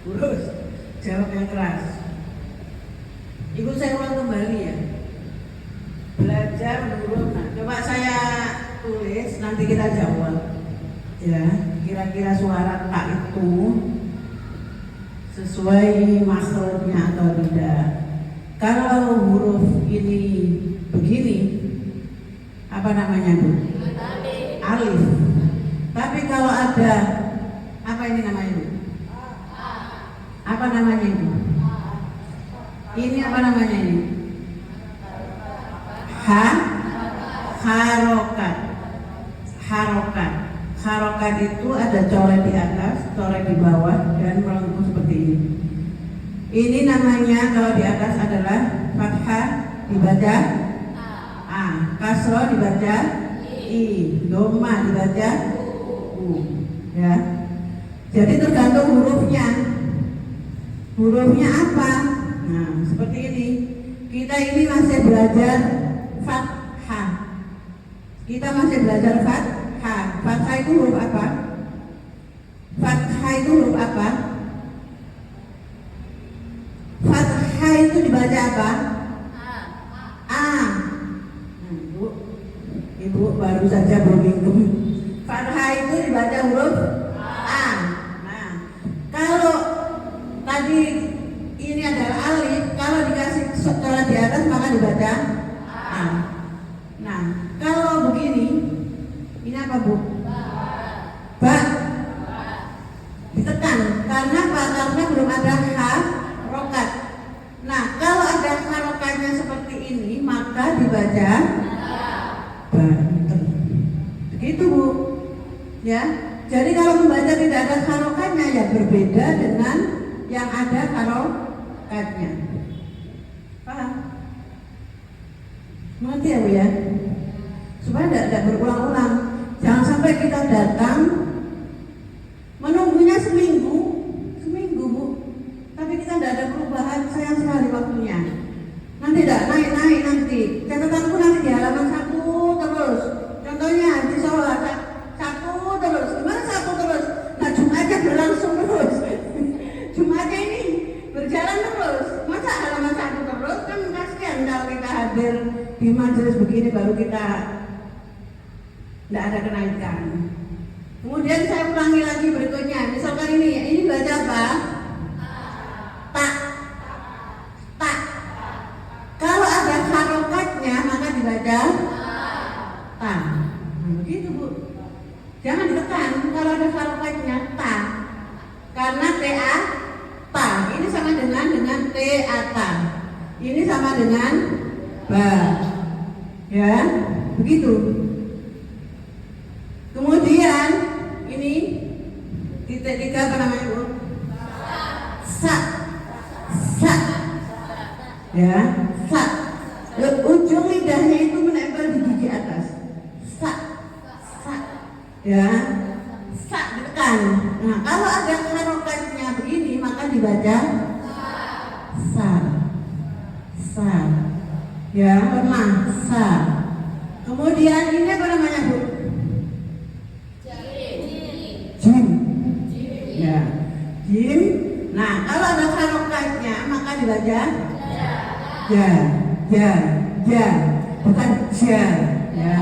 Terus jawab yang keras. Ibu saya ulang kembali ya. Belajar huruf. Nah, coba saya tulis, nanti kita jawab. Ya, kira-kira suara tak itu sesuai makhrajnya atau tidak. Kalau huruf ini begini, apa namanya Bu? Alif. Tapi kalau ada apa ini namanya Bu? Apa namanya ini? Ini apa namanya ini? Harokat. Harokat. Harokat itu ada coret di atas, coret di bawah, dan melengkung seperti ini. Ini namanya kalau di atas adalah fathah dibaca A, kasroh dibaca I, doma dibaca U. Ya. Jadi tergantung hurufnya. Hurufnya apa? Nah, seperti ini. Kita ini masih belajar fathah. Kita masih belajar fathah. Fathah itu huruf apa? Fathah itu huruf apa? Fathah itu dibaca apa? A. Nah, Ibu baru saja berminum. Fathah itu dibaca huruf A. Nah, kalau tadi ini adalah alif, kalau dikasih coret di atas maka dibaca A. Nah, kalau begini, ini apa Bu? Ba. Ditekan. Karena apa? Karena belum ada harokat. Nah, kalau ada harokatnya seperti ini, maka dibaca ba. Begitu Bu. Ya. Jadi kalau membaca tidak ada harokatnya ya berbeda dengan yang ada harokatnya. Paham? Mengerti ya Bu ya? Supaya tidak berulang-ulang. Jangan sampai kita datang menunggunya seminggu Bu. Tapi kita tidak ada perubahan, sayang sekali waktunya. Nanti tidak naik-naik nanti. Catatanku nanti di halaman 1 terus. Contohnya di sholat 1 terus. Gimana 1 terus? Nah, Jumatnya berlangsung terus. Jumatnya ini berjalan terus. Masa halaman 1 terus? Kan kasihan kalau kita hadir di majelis begini baru kita tidak ada kenaikan. Kemudian saya ulangi lagi berikutnya. Misalkan ini baca apa? Tak. Tak. Kalau ada harokatnya maka dibaca ta. Nah, begitu Bu. Jangan ditekan kalau ada harokatnya ta. Karena ta ta. Ini sama dengan ta ta. Ini sama dengan ba. Ya, begitu. Kemudian ini titik 3 apa namanya Bu? Sa. Sa. Ya, sa. Ujung lidahnya itu menempel di gigi atas. Sa. Sa. Ya. Sa ditekan. Nah, kalau ada harokatnya begini maka dibaca sa. Sa. Ya, lemah sa. Kemudian ini apa namanya Bu? Jim. Ya, jim. Nah, kalau ada harokatnya maka dibaca ja, bukan ja. Ya,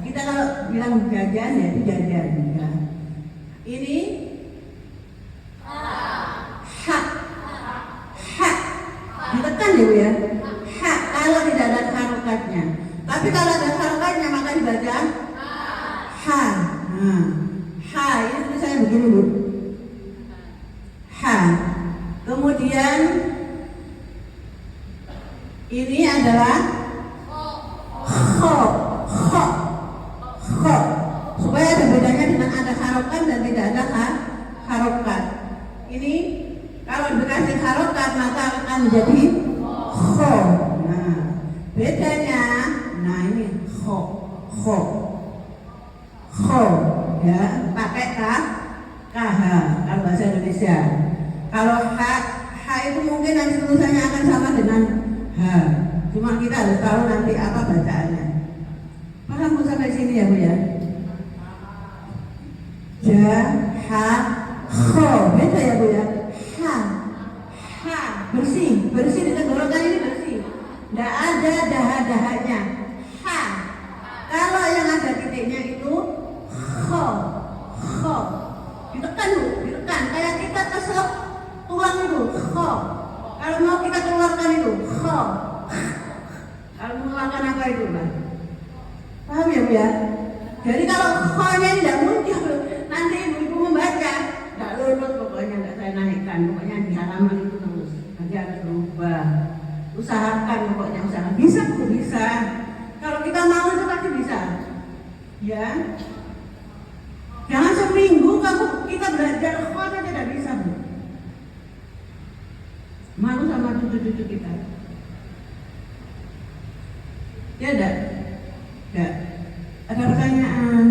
kita kalau bilang jajan ya itu jajan. Ya. Ini ha, ditekan ya Bu ya. Ha, kalau tidak ada harokatnya. Tapi kalau ada harokatnya maka dibaca ha. Nah. Ha, ini tulisannya begini Bu. Ha. Kemudian ini adalah kho. Supaya ada bedanya dengan ada harokat dan tidak ada harokat. Ini kalau dikasih harokat maka akan menjadi kho. Nah, bedanya, nah ini kho. Ya, pakai kah kalau bahasa Indonesia. Kalau ha itu mungkin nanti tulisannya akan sama dengan ha. Cuma kita harus tahu nanti apa bacaannya. Paham Bu sampai sini ya Bu ya? Ja, ha, kho. Beda ya Bu ya? Ha, bersih, bersih di tenggorokan ini bersih. Tidak ada dahak-dahaknya. Ha. Kalau yang ada titiknya itu kho, kho. Ditekan bu, ditekan. Kayak kita kesel tulang itu kho. Kalau mau kita keluarkan itu kho. Kalau mengeluarkan apa itu, Mbak? Paham ya, Bu ya? Jadi kalau kho-nya ini tidak muncul, nanti ibu-ibu membaca, tidak lulus pokoknya, tidak saya naikkan. Pokoknya di halaman itu terus. Nanti harus berubah. Usahakan pokoknya, usahakan. Bisa, Bu, bisa. Kalau kita mau itu pasti bisa. Ya. Jangan seminggu kita belajar kho saja tidak bisa, Bu. Malu sama cucu-cucu kita. Ya enggak? Enggak. Ada pertanyaan.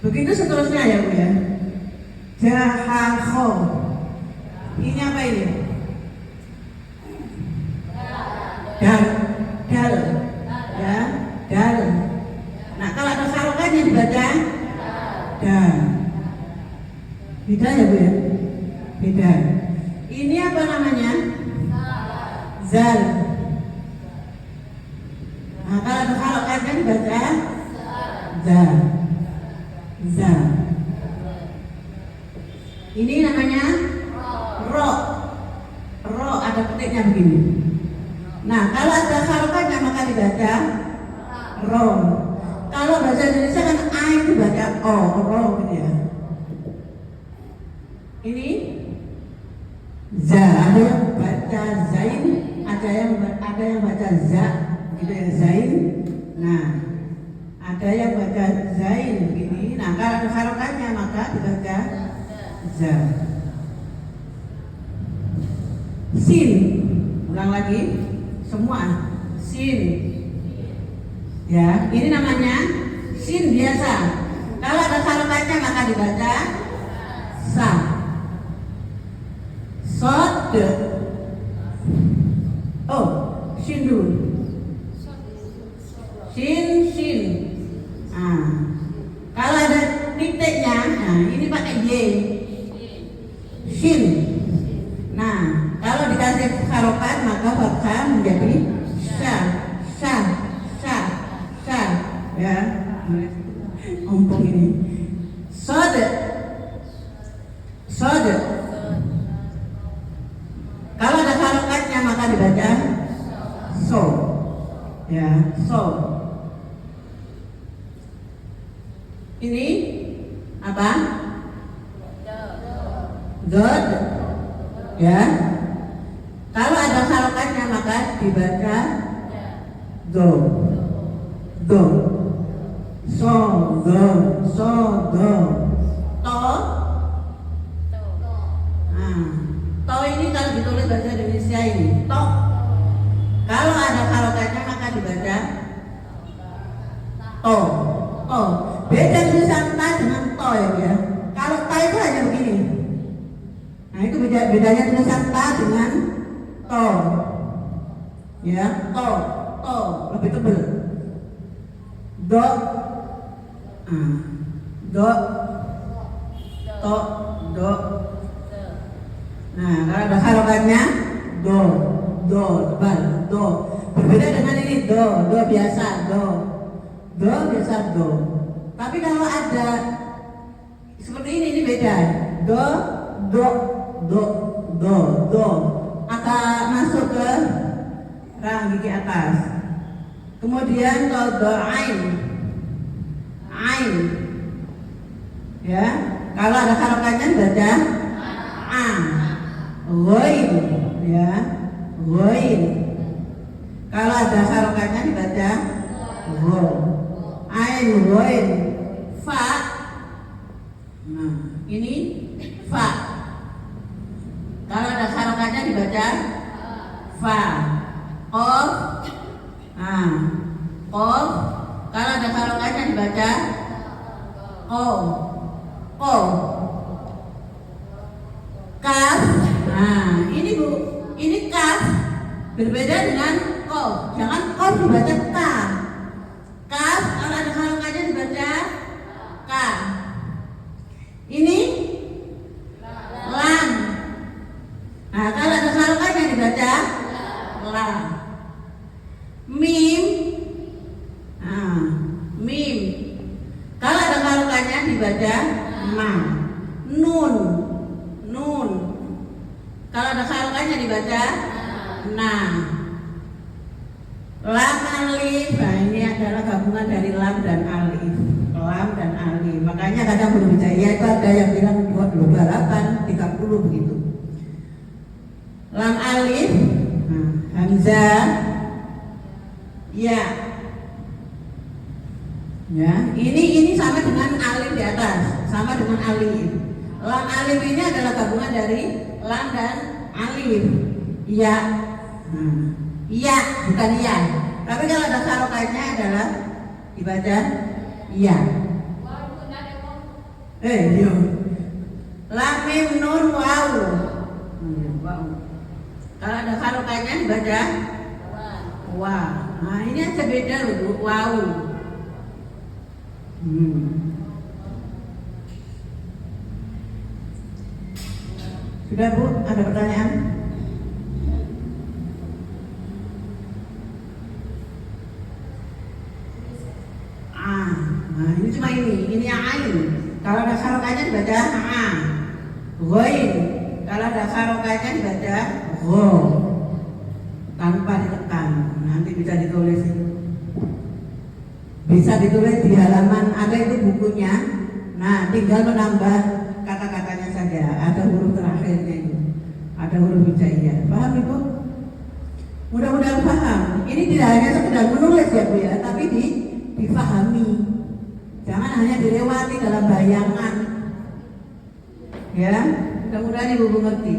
Begitu seterusnya ya Bu ya. Jahakho. Ini apa ini? Dal. Dal. Ya, dal. Nah, kalau ada harokannya dibaca dal. Beda ya Bu ya? Beda. Ini apa namanya? Zal. Nah, kalau ada harokatnya dibaca za, za. Ini namanya ro, ro ada petiknya begini. Nah, kalau ada harokatnya maka dibaca ro. Kalau bahasa Indonesia kan a itu baca o, ro gitu ya. Ini za, ada yang baca zain, ada yang baca za. Gitu ya, zain. Nah, ada yang baca zain begini. Nah, kalau ada harokatnya maka dibaca za. Sin. Ulang lagi. Semua sin. Ya, ini namanya sin biasa. Kalau ada harokatnya maka dibaca sa. Sod. Oh, sin dulu. Sin, sin. Nah, kalau ada titiknya, nah ini pakai y. Sin. Nah, kalau dikasih harokat maka fathah menjadi sya, sya, sya, sya. Ya, ompong ini. Sod, sod. Kalau ada harokatnya maka dibaca so. Ya, so. Ini apa? God. Ya. Kalau ada harokatnya maka dibaca do. Do. So, do, so, do. To. Nah, to ini kalau ditulis bahasa Indonesia ini, to. Kalau ada harokatnya maka dibaca to. To. Beda tulisan ta dengan to ya. Kalau ta itu hanya begini. Nah, itu bedanya tulisan ta dengan to. Ya, to, to lebih tebal. Do. Do. To, do. Nah, kalau ada harokatnya do, do tebal, do. Berbeda dengan ini do biasa, do biasa do. Tapi kalau ada seperti ini beda. Do, akan masuk ke rang gigi atas. Kemudian do ain. Ya, kalau ada harokatnya baca a. Ghain, ya, ghain. Kalau ada harokatnya dibaca gho. Ain, ghain. Fa. Nah, ini fa. Kalau ada harokatnya dibaca fa. Qaf. Nah, qaf. Kalau ada harokatnya dibaca qaf. Qaf. Kaf. Nah, ini Bu, ini kaf berbeda dengan qaf. Jangan qaf dibaca ka. Kaf kalau ada harokatnya dibaca ka. Ini lam. Nah, kalau ada Kalau ada harokatnya dibaca nah. Lam alif, nah ini adalah gabungan dari lam dan alif. Lam dan alif. Makanya kadang huruf hijaiyah itu ada yang bilang 28, 30 begitu. Lam alif, nah, hamzah, ya. Ya, ini sama dengan alif di atas, sama dengan alif. Lam alif ini adalah gabungan dari lam dan alif. Ya. Nah, iya, bukan iya. Tapi kalau ada harokatnya adalah dibaca iya. Yo. Lam mim nun waw. Waw. Kalau ada harokatnya dibaca wa. Nah, ini aja beda loh, Bu. Waw. Sudah, Bu? Ada pertanyaan? Nah, ini cuma ini yang ain. Kalau ada harokatnya dibaca ghain. Kalau ada harokatnya dibaca gho. Tanpa ditekan. Nanti bisa ditulis. Bisa ditulis di halaman, ada itu bukunya. Nah, tinggal menambah kata-katanya saja. Ada huruf terakhirnya itu. Ada huruf hijaiyah. Paham Ibu? Mudah-mudahan paham. Ini tidak hanya sekedar menulis ya Bu ya, tapi difahami. Jangan hanya dilewati dalam bayangan. Ya, mudah-mudahan Ibu mengerti.